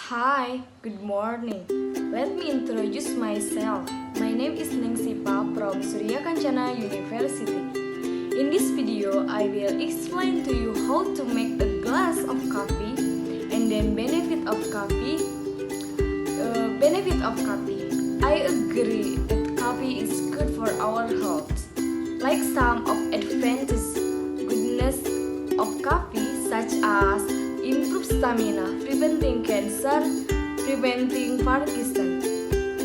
Hi, good morning. Let me introduce myself. My name is Neng Sipa from Surya Kancana University. In this video, I will explain to you how to make a glass of coffee and then benefit of coffee. I agree that coffee is good for our health. Like some of advantages, goodness of coffee such as improve stamina, preventing cancer, preventing Parkinson.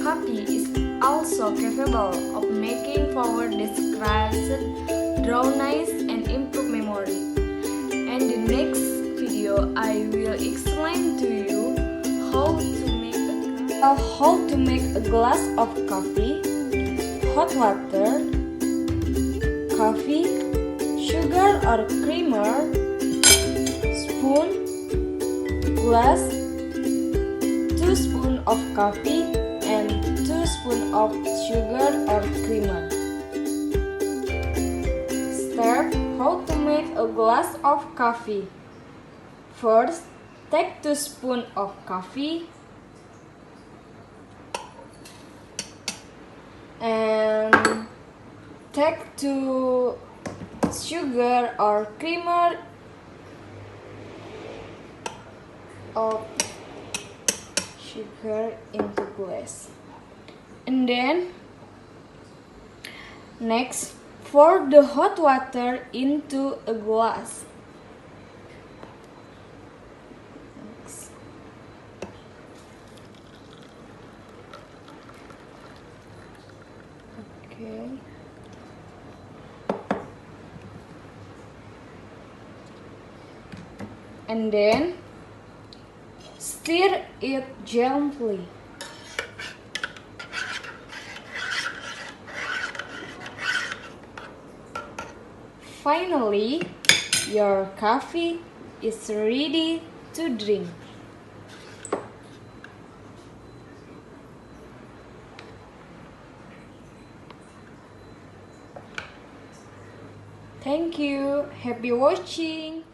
Coffee is also capable of making power discretion, drowsiness, and improve memory. And the next video, I will explain to you how to make a glass of coffee, hot water, coffee, sugar or creamer, spoon, glass, 2 spoons of coffee, and 2 spoons of sugar or creamer. Step: how to make a glass of coffee. First, take 2 spoons of coffee and take 2 sugar or creamer of sugar into glass. And then next, pour the hot water into a glass. Okay. And then stir it gently. Finally, your coffee is ready to drink. Thank you. Happy watching.